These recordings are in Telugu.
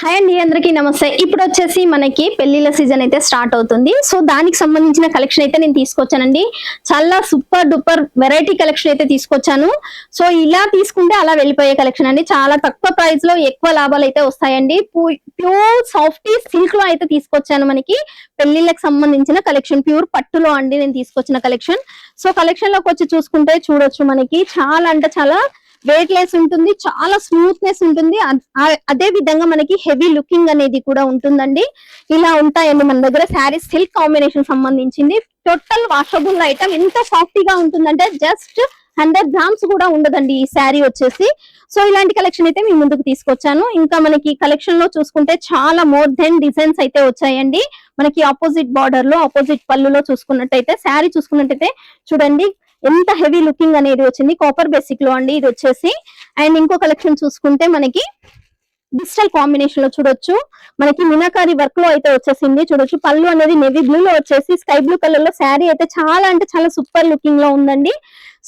హాయ్ అండి, అందరికీ నమస్తే. ఇప్పుడు వచ్చేసి మనకి పెళ్లిళ్ళ సీజన్ అయితే స్టార్ట్ అవుతుంది. సో దానికి సంబంధించిన కలెక్షన్ అయితే నేను తీసుకొచ్చానండి. చాలా సూపర్ డూపర్ వెరైటీ కలెక్షన్ అయితే తీసుకొచ్చాను. సో ఇలా తీసుకుంటే అలా వెళ్ళిపోయే కలెక్షన్ అండి. చాలా తక్కువ ప్రైస్ లో ఎక్కువ లాభాలు అయితే వస్తాయండి. ప్యూర్ సాఫ్టీ సిల్క్ లో అయితే తీసుకొచ్చాను. మనకి పెళ్లిళ్ళకి సంబంధించిన కలెక్షన్ ప్యూర్ పట్టులో అండి నేను తీసుకొచ్చిన కలెక్షన్. సో కలెక్షన్ లోకి వచ్చి చూసుకుంటే చూడొచ్చు, మనకి చాలా అంటే చాలా వెయిట్ లెస్ ఉంటుంది, చాలా స్మూత్నెస్ ఉంటుంది. అదే విధంగా మనకి హెవీ లుకింగ్ అనేది కూడా ఉంటుందండి. ఇలా ఉంటాయండి మన దగ్గర శారీస్ సిల్క్ కాంబినేషన్ సంబంధించింది. Total washable item. ఎంత సాఫ్టీగా ఉంటుందంటే జస్ట్ 100 గ్రామ్స్ కూడా ఉండదండి ఈ శారీ వచ్చేసి. సో ఇలాంటి కలెక్షన్ అయితే మీ ముందుకు తీసుకొచ్చాను. ఇంకా మనకి కలెక్షన్ లో చూసుకుంటే చాలా మోర్ దెన్ డిజైన్స్ అయితే వచ్చాయండి. మనకి ఆపోజిట్ బార్డర్ లో ఆపోజిట్ పళ్ళులో చూసుకున్నట్టయితే శారీ చూసుకున్నట్టయితే చూడండి ఎంత హెవీ లుకింగ్ అనేది వచ్చింది. కాపర్ బేసిక్ లో అండి ఇది వచ్చేసి. అండ్ ఇంకో కలెక్షన్ చూసుకుంటే మనకి డిజిటల్ కాంబినేషన్ లో చూడొచ్చు, మనకి మినాకారి వర్క్ లో అయితే వచ్చేసింది. చూడొచ్చు పళ్ళు అనేది నేవీ బ్లూ లో వచ్చేసి స్కై బ్లూ కలర్ లో శారీ అయితే చాలా అంటే చాలా సూపర్ లుకింగ్ లో ఉందండి.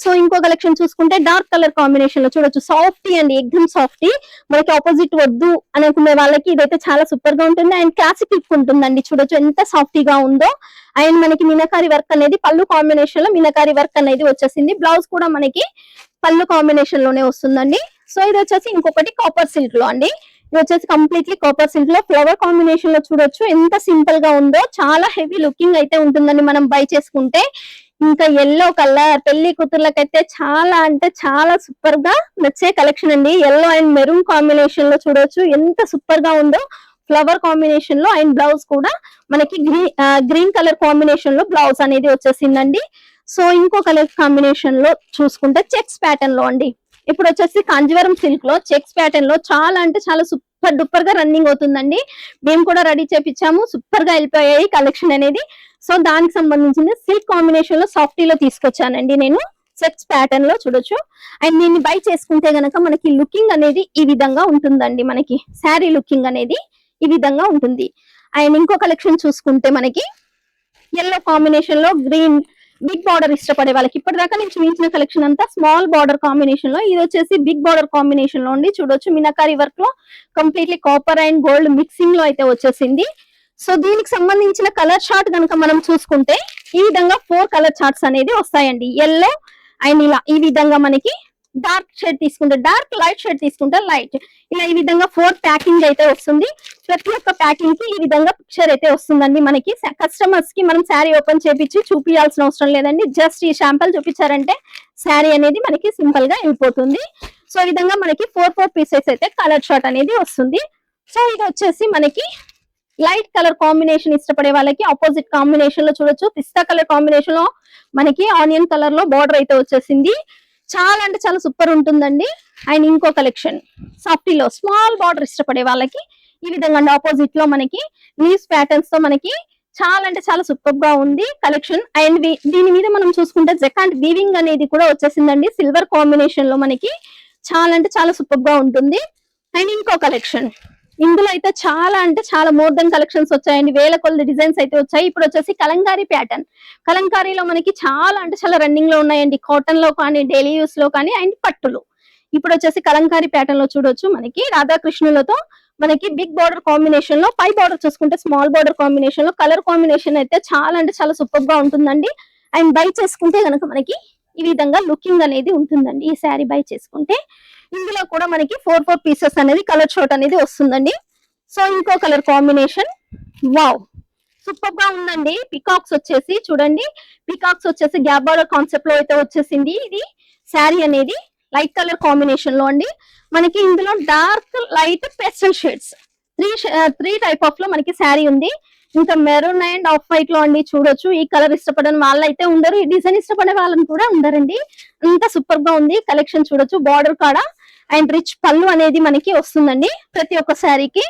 సో ఇంకో కలెక్షన్ చూసుకుంటే డార్క్ కలర్ కాంబినేషన్ లో చూడొచ్చు, సాఫ్టీ అండి, ఎగ్దమ్ సాఫ్టీ. మనకి ఆపోజిట్ వద్దు అనుకునే వాళ్ళకి ఇదైతే చాలా సూపర్ గా ఉంటుంది. అండ్ క్లాసిక్ లుక్ ఉంటుందండి. చూడొచ్చు ఎంత సాఫ్టీగా ఉందో. అండ్ మనకి మీనాకారి వర్క్ అనేది పళ్ళు కాంబినేషన్ లో మీనాకారి వర్క్ అనేది వచ్చేసింది. బ్లౌజ్ కూడా మనకి పళ్ళు కాంబినేషన్ లోనే వస్తుందండి. సో ఇది వచ్చేసి ఇంకొకటి కాపర్ సిల్క్ లో అండి. ఇది వచ్చేసి కంప్లీట్లీ కాపర్ సిల్క్ లో ఫ్లవర్ కాంబినేషన్ లో చూడొచ్చు ఎంత సింపుల్ గా ఉందో. చాలా హెవీ లుకింగ్ అయితే ఉంటుందండి మనం బై చేసుకుంటే. ఇంకా ఎల్లో కలర్ పెళ్లి కూతుర్లకైతే చాలా అంటే చాలా సూపర్ గా నచ్చే కలెక్షన్ అండి. ఎల్లో అండ్ మెరూన్ కాంబినేషన్ లో చూడొచ్చు ఎంత సూపర్ గా ఉందో. ఫ్లవర్ కాంబినేషన్ లో అండ్ బ్లౌజ్ కూడా మనకి గ్రీన్ కలర్ కాంబినేషన్ లో బ్లౌజ్ అనేది వచ్చేసిందండి. సో ఇంకో కలర్ కాంబినేషన్ లో చూసుకుంటే చెక్స్ ప్యాటర్న్ లో అండి. ఇప్పుడు వచ్చేసి కాంజీవరం సిల్క్ లో చెక్స్ ప్యాటర్న్ లో చాలా అంటే చాలా సూపర్ డూపర్ గా రన్నింగ్ అవుతుందండి. మేము కూడా రెడీ చేపించాము, సూపర్ గా వెళ్ళిపోయాయి కలెక్షన్ అనేది. సో దానికి సంబంధించింది సిల్క్ కాంబినేషన్ లో సాఫ్టీలో తీసుకొచ్చానండి నేను. చెక్స్ ప్యాటర్న్ లో చూడొచ్చు. అండ్ దీన్ని బై చేసుకుంటే గనక మనకి లుకింగ్ అనేది ఈ విధంగా ఉంటుందండి. మనకి శారీ లుకింగ్ అనేది ఈ విధంగా ఉంటుంది. అండ్ ఇంకో కలెక్షన్ చూసుకుంటే మనకి ఎల్లో కాంబినేషన్ లో గ్రీన్ బిగ్ బార్డర్ ఇష్టపడే వాళ్ళకి ఇప్పటిదాకా నేను చూపించిన కలెక్షన్ అంతా స్మాల్ బార్డర్ కాంబినేషన్ లో, ఇది వచ్చేసి బిగ్ బార్డర్ కాంబినేషన్ లో ఉండి చూడొచ్చు మీనాకారి వర్క్ లో completely copper and gold mixing లో అయితే వచ్చేసింది. సో దీనికి సంబంధించిన కలర్ చార్ట్ కనుక మనం చూసుకుంటే ఈ విధంగా 4 కలర్ చార్ట్స్ అనేది వస్తాయండి. ఎల్లో అండ్ ఇలా ఈ విధంగా మనకి డార్క్ షేడ్ తీసుకుంటే డార్క్, లైట్ షేడ్ తీసుకుంటే లైట్, ఇలా ఈ విధంగా 4 ప్యాకింగ్ అయితే వస్తుంది. ప్రతి ఒక్క ప్యాకింగ్ కి ఈ విధంగా పిక్చర్ అయితే వస్తుందండి. మనకి కస్టమర్స్ కి మనం శారీ ఓపెన్ చేపించి చూపించాల్సిన అవసరం లేదండి. జస్ట్ ఈ శాంపుల్ చూపించారంటే శారీ అనేది మనకి సింపుల్ గా వెళ్ళిపోతుంది. సో ఈ విధంగా మనకి 4 పీసెస్ అయితే కలర్ షార్ట్ అనేది వస్తుంది. సో ఇది వచ్చేసి మనకి లైట్ కలర్ కాంబినేషన్ ఇష్టపడే వాళ్ళకి ఆపోజిట్ కాంబినేషన్ లో చూడొచ్చు, పిస్తా కలర్ కాంబినేషన్ లో మనకి ఆనియన్ కలర్ లో బార్డర్ అయితే వచ్చేసింది. చాలా అంటే చాలా సూపర్ ఉంటుందండి. అండ్ ఇంకో కలెక్షన్ సాఫ్టీలో స్మాల్ బార్డర్ ఇష్టపడే వాళ్ళకి ఈ విధంగా ఆపోజిట్ లో మనకి లీవ్స్ ప్యాటర్న్స్ తో మనకి చాలా అంటే చాలా సూపర్ గా ఉంది కలెక్షన్. అండ్ దీని మీద మనం చూసుకుంటే జకాంట్ వీవింగ్ అనేది కూడా వచ్చేసిందండి. సిల్వర్ కాంబినేషన్ లో మనకి చాలా అంటే చాలా సూపర్ గా ఉంటుంది. అండ్ ఇంకో కలెక్షన్, ఇందులో అయితే చాలా అంటే చాలా మోర్ దెన్ కలెక్షన్స్ వచ్చాయండి. వేల కొద్ది డిజైన్స్ అయితే వచ్చాయి. ఇప్పుడు వచ్చేసి కలంకారీ ప్యాటర్న్. కలంకారీలో మనకి చాలా అంటే చాలా రన్నింగ్ లో ఉన్నాయండి. కాటన్ లో కానీ, డైలీ యూస్ లో కానీ, అండ్ పట్టులు. ఇప్పుడు వచ్చేసి కలంకారీ ప్యాటర్న్ లో చూడొచ్చు, మనకి రాధాకృష్ణులతో మనకి బిగ్ బార్డర్ కాంబినేషన్ లో, పై బార్డర్ చూసుకుంటే స్మాల్ బార్డర్ కాంబినేషన్ లో కలర్ కాంబినేషన్ అయితే చాలా అంటే చాలా సూపర్ గా ఉంటుందండి. అండ్ బై చేసుకుంటే కనుక మనకి ఈ విధంగా లుకింగ్ అనేది ఉంటుందండి. ఈ శారీ బై చేసుకుంటే ఇందులో కూడా మనకి 4 పీసెస్ అనేది కలర్ షార్ట్ అనేది వస్తుందండి. సో ఇంకో కలర్ కాంబినేషన్, వావ్ సూపర్ గా ఉందండి. పికాక్స్ వచ్చేసి చూడండి, పికాక్స్ వచ్చేసి గ్యాప్ బార్డర్ కాన్సెప్ట్ లో అయితే వచ్చేసింది. ఇది శారీ అనేది లైట్ కలర్ కాంబినేషన్ లో అండి. మనకి ఇందులో dark, light, pastel shades 3 type of లో మనకి శారీ ఉంది. ఇంకా మెరూన్ అండ్ ఆఫ్ వైట్ లో అండి చూడొచ్చు. ఈ కలర్ ఇష్టపడని వాళ్ళు అయితే ఉండరు, ఈ డిజైన్ ఇష్టపడే వాళ్ళని కూడా ఉండరండి. అంత సూపర్ గా ఉంది కలెక్షన్. చూడొచ్చు బార్డర్ కాడ అండ్ రిచ్ పళ్ళు అనేది మనకి వస్తుందండి ప్రతి ఒక్క శారీకి.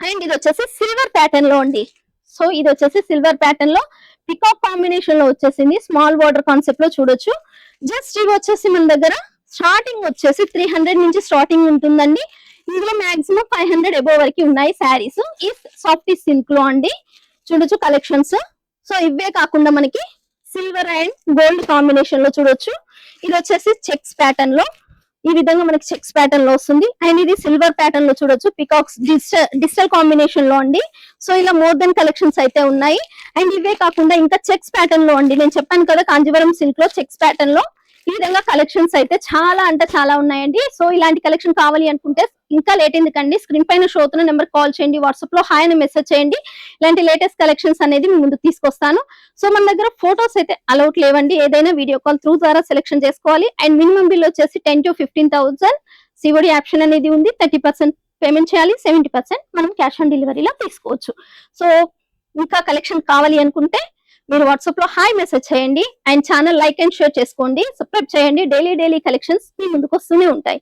అండ్ ఇది వచ్చేసి సిల్వర్ ప్యాటర్న్ లో అండి. సో ఇది వచ్చేసి సిల్వర్ ప్యాటర్న్ లో పికాక్ కాంబినేషన్ లో వచ్చేసింది. స్మాల్ బార్డర్ కాన్సెప్ట్ లో చూడొచ్చు. జస్ట్ ఇవి వచ్చేసి మన దగ్గర స్టార్టింగ్ వచ్చేసి 300 నుంచి స్టార్టింగ్ ఉంటుందండి. ఇందులో మాక్సిమం 500 అబోవ్ వరకు ఉన్నాయి శారీస్ ఈ సాఫ్టీ సిల్క్ లో అండి. చూడొచ్చు కలెక్షన్స్. సో ఇవే కాకుండా మనకి సిల్వర్ అండ్ గోల్డ్ కాంబినేషన్ లో చూడొచ్చు. ఇది వచ్చేసి చెక్స్ ప్యాటర్న్ లో ఈ విధంగా మనకి చెక్స్ ప్యాటర్న్ లో వస్తుంది. అండ్ ఇది సిల్వర్ ప్యాటర్న్ లో చూడొచ్చు, పికాక్స్ డిజిటల్ కాంబినేషన్ లో అండి. సో ఇలా మోర్ దెన్ కలెక్షన్స్ అయితే ఉన్నాయి. అండ్ ఇవే కాకుండా ఇంకా చెక్స్ ప్యాటర్న్ లో అండి, నేను చెప్పాను కదా కాంజీవరం సిల్క్ లో చెక్స్ ప్యాటర్న్ లో ఈ విధంగా కలెక్షన్స్ అయితే చాలా అంటే చాలా ఉన్నాయండి. సో ఇలాంటి కలెక్షన్ కావాలి అనుకుంటే ఇంకా లేట్ ఎందుకండి, స్క్రీన్ పైన షో అవుతున్న నెంబర్ కాల్ చేయండి, వాట్సాప్ లో హాయ్ అని మెసేజ్ చేయండి. ఇలాంటి లేటెస్ట్ కలెక్షన్స్ అనేది మీ ముందుకు తీసుకొస్తాను. సో మన దగ్గర ఫోటోస్ అయితే అలౌట్ లేవండి, ఏదైనా వీడియో కాల్ త్రూ ద్వారా సెలెక్షన్ చేసుకోవాలి. అండ్ మినిమం బిల్ వచ్చేసి 10 to 15,000. సిఓడి ఆప్షన్ అనేది ఉంది. 30% పేమెంట్ చేయాలి, 70% మనం క్యాష్ ఆన్ డెలివరీలో తీసుకోవచ్చు. సో ఇంకా కలెక్షన్ కావాలి అనుకుంటే మీరు వాట్సాప్ లో హాయ్ మెసేజ్ చేయండి. And channel like and share చేసుకోండి, సబ్స్క్రైబ్ చేయండి. డైలీ కలెక్షన్స్ మీ ముందుకు వస్తూనే ఉంటాయి.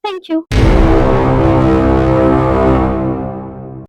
Thank you.